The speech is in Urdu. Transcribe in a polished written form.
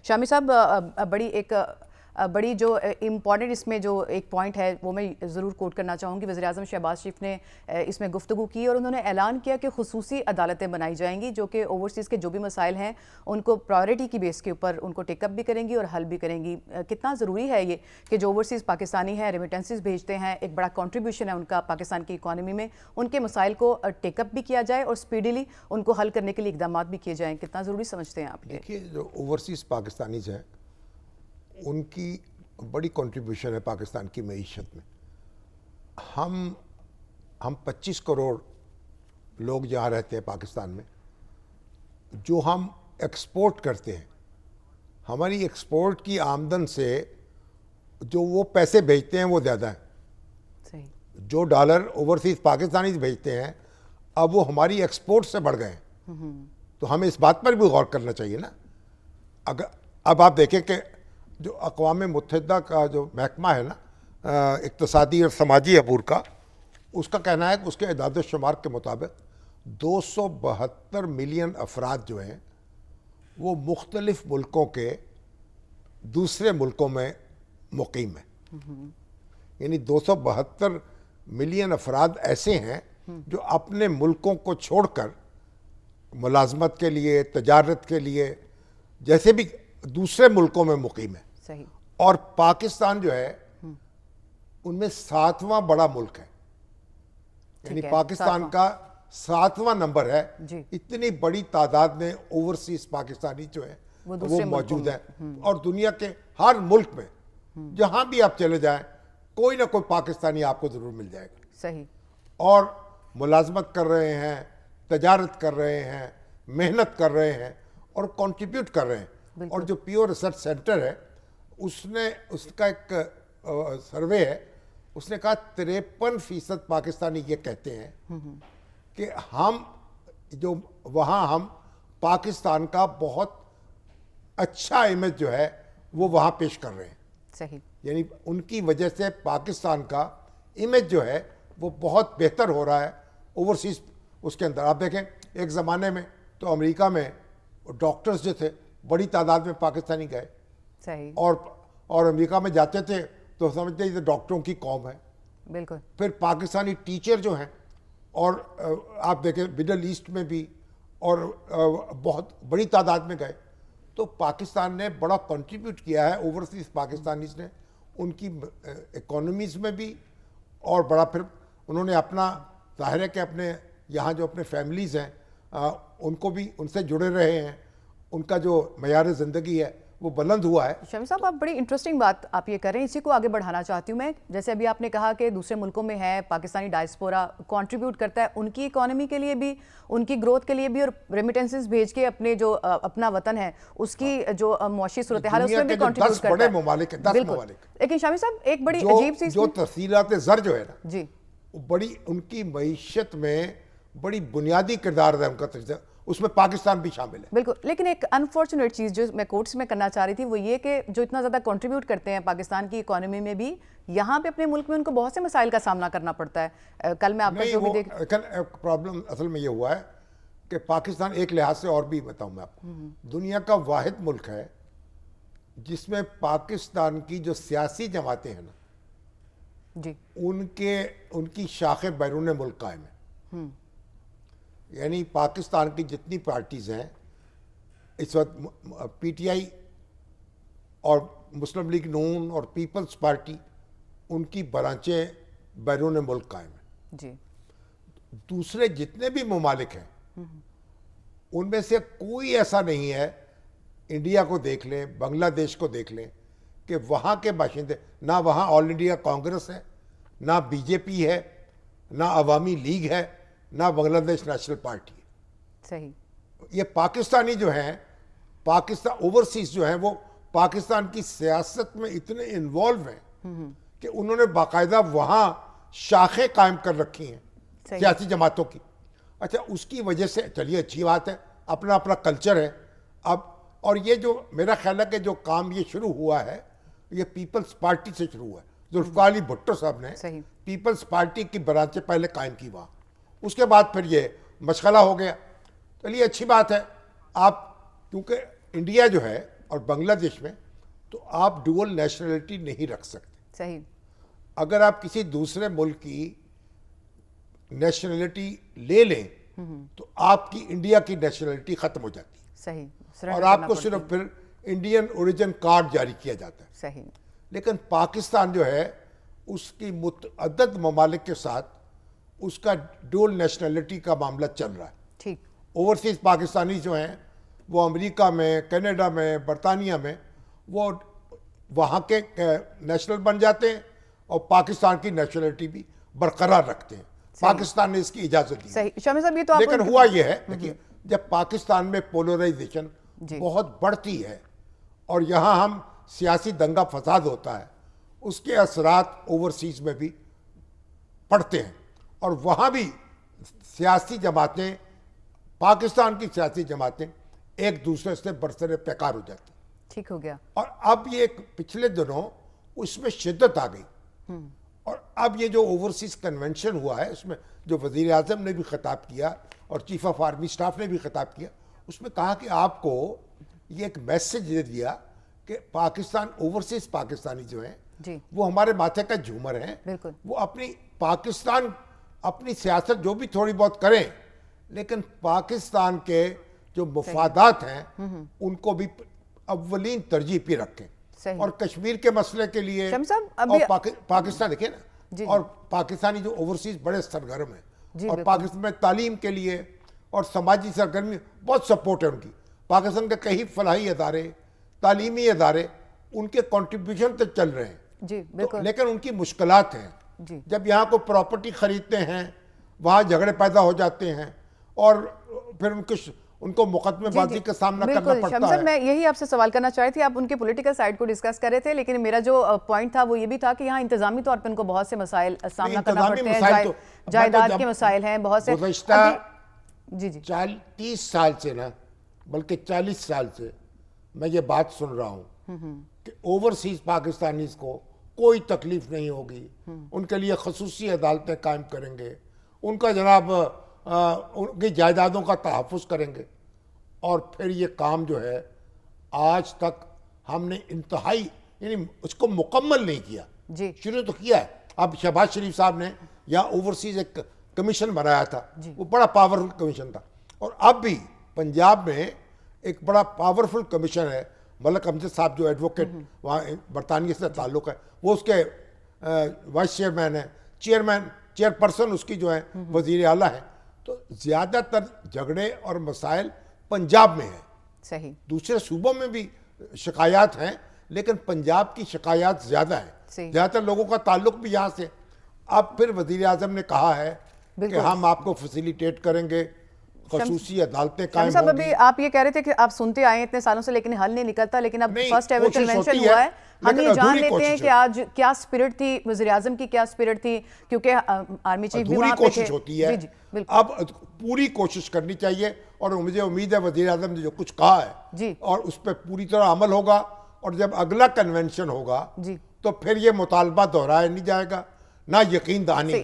شامی صاحب بڑی جو امپورٹنٹ اس میں جو ایک پوائنٹ ہے وہ میں ضرور کوٹ کرنا چاہوں گی. وزیراعظم شہباز شریف نے اس میں گفتگو کی اور انہوں نے اعلان کیا کہ خصوصی عدالتیں بنائی جائیں گی جو کہ اوورسیز کے جو بھی مسائل ہیں ان کو پرائیورٹی کی بیس کے اوپر ان کو ٹیک اپ بھی کریں گی اور حل بھی کریں گی. کتنا ضروری ہے یہ کہ جو اوورسیز پاکستانی ہیں ریمیٹنسز بھیجتے ہیں, ایک بڑا کنٹریبیوشن ہے ان کا پاکستان کی اکانومی میں, ان کے مسائل کو ٹیک اپ بھی کیا جائے اور اسپیڈیلی ان کو حل کرنے کے لیے اقدامات بھی کیے جائیں. کتنا ضروری سمجھتے ہیں آپ؟ دیکھیے جو اوورسیز پاکستانیز ہیں ان کی بڑی کنٹریبیوشن ہے پاکستان کی معیشت میں. ہم 25 کروڑ لوگ جہاں رہتے ہیں پاکستان میں, جو ہم ایکسپورٹ کرتے ہیں, ہماری ایکسپورٹ کی آمدن سے جو وہ پیسے بھیجتے ہیں وہ زیادہ ہیں. صحیح. جو ڈالر اوورسیز پاکستانیز بھیجتے ہیں اب وہ ہماری ایکسپورٹ سے بڑھ گئے ہیں. تو ہمیں اس بات پر بھی غور کرنا چاہیے نا. اب آپ دیکھیں کہ جو اقوام متحدہ کا جو محکمہ ہے نا اقتصادی اور سماجی امور کا, اس کا کہنا ہے کہ اس کے اعداد و شمار کے مطابق 272 ملین افراد جو ہیں وہ مختلف ملکوں کے دوسرے ملکوں میں مقیم ہیں. یعنی 272 ملین افراد ایسے ہیں جو اپنے ملکوں کو چھوڑ کر ملازمت کے لیے, تجارت کے لیے, جیسے بھی دوسرے ملکوں میں مقیم ہے. صحیح. اور پاکستان جو ہے ان میں 7واں بڑا ملک ہے. یعنی پاکستان کا 7واں نمبر ہے. اتنی بڑی تعداد میں اوورسیز پاکستانی جو ہیں وہ موجود ہیں. اور دنیا کے ہر ملک میں جہاں بھی آپ چلے جائیں کوئی نہ کوئی پاکستانی آپ کو ضرور مل جائے گا. صحیح. اور ملازمت کر رہے ہیں, تجارت کر رہے ہیں, محنت کر رہے ہیں اور کنٹریبیوٹ کر رہے ہیں. اور جو پیو ریسرچ سینٹر ہے اس کا ایک سروے ہے, اس نے کہا 53% پاکستانی یہ کہتے ہیں کہ ہم جو وہاں ہم پاکستان کا بہت اچھا امیج جو ہے وہ وہاں پیش کر رہے ہیں. صحیح. یعنی ان کی وجہ سے پاکستان کا امیج جو ہے وہ بہت بہتر ہو رہا ہے اوورسیز اس کے اندر. آپ دیکھیں ایک زمانے میں تو امریکہ میں ڈاکٹرز جو تھے بڑی تعداد میں پاکستانی گئے. صحیح. اور امریکہ میں جاتے تھے تو سمجھتے ہیں یہ ڈاکٹروں کی قوم ہے. بالکل. پھر پاکستانی ٹیچر جو ہیں, اور آپ دیکھیں مڈل ایسٹ میں بھی اور بہت بڑی تعداد میں گئے. تو پاکستان نے بڑا کنٹریبیوٹ کیا ہے اوورسیز پاکستانیز نے ان کی اکانومیز میں بھی, اور بڑا پھر انہوں نے اپنا ظاہر ہے کہ اپنے یہاں جو اپنے فیملیز ہیں ان کو بھی ان سے جڑے رہے ہیں, ان کا جو معیار زندگی ہے وہ بلند ہوا ہے. شامی صاحب آپ بڑی انٹرسٹنگ بات آپ یہ کر رہے ہیں, اسی کو آگے بڑھانا چاہتی ہوں میں. جیسے ابھی آپ نے کہا کہ دوسرے ملکوں میں ہے پاکستانی ڈائسپورا کنٹریبیوٹ کرتا ہے ان کی اکانومی کے لیے بھی, ان کی گروتھ کے لیے بھی, اور ریمیٹنسز بھیج کے اپنے جو اپنا وطن ہے اس کی جو معاشی صورتحال ہے اس میں بھی کنٹریبیوٹ کرتا ہے. 10 بڑے ممالک ہیں, 10 ممالک. لیکن شامی صاحب ایک بڑی عجیب سی جو تفصیلات زر جو ہے نا جی بڑی ان کی معیشت میں بڑی بنیادی کردار ہے ان کا, اس میں پاکستان بھی شامل ہے. بالکل. لیکن ایک انفارچونیٹ چیز جو میں کوٹس میں کرنا چاہ رہی تھی وہ یہ کہ جو اتنا زیادہ کنٹریبیوٹ کرتے ہیں پاکستان کی اکانومی میں بھی, یہاں پہ اپنے ملک میں ان کو بہت سے مسائل کا سامنا کرنا پڑتا ہے. کل میں آپ کا جو بھی دیکھ پرابلم اصل میں یہ ہوا ہے کہ پاکستان ایک لحاظ سے اور بھی بتاؤں میں آپ کو, دنیا کا واحد ملک ہے جس میں پاکستان کی جو سیاسی جماعتیں ہیں نا جی ان کی شاخیں بیرون ملک قائم ہیں. یعنی پاکستان کی جتنی پارٹیز ہیں اس وقت پی ٹی آئی اور مسلم لیگ نون اور پیپلز پارٹی ان کی برانچیں بیرون ملک قائم ہیں. جی. دوسرے جتنے بھی ممالک ہیں ان میں سے کوئی ایسا نہیں ہے, انڈیا کو دیکھ لیں, بنگلہ دیش کو دیکھ لیں, کہ وہاں کے باشندے, نہ وہاں آل انڈیا کانگریس ہے, نہ بی جے پی ہے, نہ عوامی لیگ ہے, نہ بنگلہ دیش نیشنل پارٹی ہے. صحیح. یہ پاکستانی جو ہیں, پاکستان اوورسیز جو ہیں وہ پاکستان کی سیاست میں اتنے انوالو ہیں کہ انہوں نے باقاعدہ وہاں شاخیں قائم کر رکھی ہیں سیاسی جماعتوں کی. اچھا اس کی وجہ سے چلیے اچھی بات ہے, اپنا اپنا کلچر ہے. اب اور یہ جو میرا خیال ہے کہ جو کام یہ شروع ہوا ہے یہ پیپلز پارٹی سے شروع ہوا ہے. ذوالفقار علی بھٹو صاحب نے پیپلز پارٹی کی برانچیں پہلے قائم کی وہاں, اس کے بعد پھر یہ مشغلہ ہو گیا. چلیے اچھی بات ہے. آپ کیونکہ انڈیا جو ہے اور بنگلہ دیش میں تو آپ ڈوئل نیشنلٹی نہیں رکھ سکتے. صحیح. اگر آپ کسی دوسرے ملک کی نیشنلٹی لے لیں تو آپ کی انڈیا کی نیشنلٹی ختم ہو جاتی ہے. صحیح. اور آپ کو صرف پھر انڈین اوریجن کارڈ جاری کیا جاتا ہے. صحیح. لیکن پاکستان جو ہے اس کی متعدد ممالک کے ساتھ اس کا ڈوئل نیشنلٹی کا معاملہ چل رہا ہے. ٹھیک. اوورسیز پاکستانی جو ہیں وہ امریکہ میں، کینیڈا میں، برطانیہ میں وہ وہاں کے نیشنل بن جاتے ہیں اور پاکستان کی نیشنلٹی بھی برقرار رکھتے ہیں. پاکستان نے اس کی اجازت دی. صحیح. شامی صاحب یہ تو آپ لیکن ہوا یہ ہے دیکھیے جب پاکستان میں پولرائزیشن بہت بڑھتی ہے اور یہاں ہم سیاسی دنگا فساد ہوتا ہے اس کے اثرات اوورسیز میں بھی پڑتے ہیں اور وہاں بھی سیاسی جماعتیں، پاکستان کی سیاسی جماعتیں ایک دوسرے سے برسر پیکار ہو جاتی ہیں. ٹھیک ہو گیا. اور اب یہ پچھلے دنوں اس میں شدت آ گئی اور اب یہ جو اوورسیز کنونشن ہوا ہے اس میں جو وزیر اعظم نے بھی خطاب کیا اور چیف آف آرمی سٹاف نے بھی خطاب کیا اس میں کہا کہ آپ کو یہ ایک میسج دے دیا کہ پاکستان اوورسیز پاکستانی جو ہیں وہ ہمارے ماتھے کا جھومر ہیں. بالکل. وہ اپنی پاکستان اپنی سیاست جو بھی تھوڑی بہت کریں لیکن پاکستان کے جو مفادات ہیں ان کو بھی اولین ترجیح پہ رکھیں. اور کشمیر کے مسئلے کے لیے اور پاکستان دیکھیں نا اور پاکستانی جو اوورسیز بڑے سرگرم ہیں اور پاکستان میں تعلیم کے لیے اور سماجی سرگرمی بہت سپورٹ ہے ان کی. پاکستان کے کئی فلاحی ادارے، تعلیمی ادارے ان کے کنٹریبیوشن تک چل رہے ہیں. لیکن ان کی مشکلات ہیں. جب یہاں کو پراپرٹی خریدتے ہیں وہاں جھگڑے پیدا ہو جاتے ہیں اور پھر ان کو مقدمے بازی کا سامنا کرنا پڑتا ہے. صاحب میں یہی آپ سے سوال کرنا چاہتی تھی. آپ ان کے پولیٹیکل سائیڈ کو ڈسکس کر رہے تھے لیکن میرا جو پوائنٹ تھا وہ یہ بھی تھا کہ یہاں انتظامی طور پہ ان کو بہت سے مسائل سامنا کرنا پڑتے ہیں. جائیداد کے مسائل ہیں بہت سے. گزشتہ جی 30 سال سے نا بلکہ 40 سال سے میں یہ بات سن رہا ہوں کہ اوورسیز پاکستانیز کو کوئی تکلیف نہیں ہوگی، ان کے لیے خصوصی عدالتیں قائم کریں گے، ان کا جناب ان کی جائیدادوں کا تحفظ کریں گے. اور پھر یہ کام جو ہے آج تک ہم نے انتہائی یعنی اس کو مکمل نہیں کیا. شروع تو کیا ہے. اب شہباز شریف صاحب نے یہاں اوورسیز ایک کمیشن بنایا تھا وہ بڑا پاورفل کمیشن تھا اور اب بھی پنجاب میں ایک بڑا پاورفل کمیشن ہے. ملک امجد صاحب جو ایڈوکیٹ وہاں برطانیہ سے تعلق ہے وہ اس کے وائس چیئرمین ہیں، چیئر پرسن اس کی جو ہے وزیر اعلیٰ ہے. تو زیادہ تر جھگڑے اور مسائل پنجاب میں ہیں. صحیح. دوسرے صوبوں میں بھی شکایات ہیں لیکن پنجاب کی شکایات زیادہ ہیں. زیادہ تر لوگوں کا تعلق بھی یہاں سے. اب پھر وزیر اعظم نے کہا ہے کہ ہم آپ کو فیسیلیٹیٹ کریں گے، خصوصی عدالتیں قائم صاحب ہوں گی. ابھی آپ یہ کہہ رہے تھے کہ آپ سنتے آئے ہیں اتنے سالوں سے لیکن حل نہیں نکلتا لیکن اب فرسٹ ایور کنونشن ہوا ہے. ہم یہ جان لیتے ہیں کہ آج کیا سپرٹ تھی وزیر اعظم کی، کیا سپرٹ تھی کیونکہ آرمی چیف بھی وہاں پہ تھے. کوشش ہوتی ہے اب پوری کوشش کرنی چاہیے اور مجھے امید ہے وزیر اعظم نے جو کچھ کہا ہے اور اس پہ پوری طرح عمل ہوگا اور جب اگلا کنونشن ہوگا تو پھر یہ مطالبہ دہرایا نہیں جائے گا نہ یقین دہانی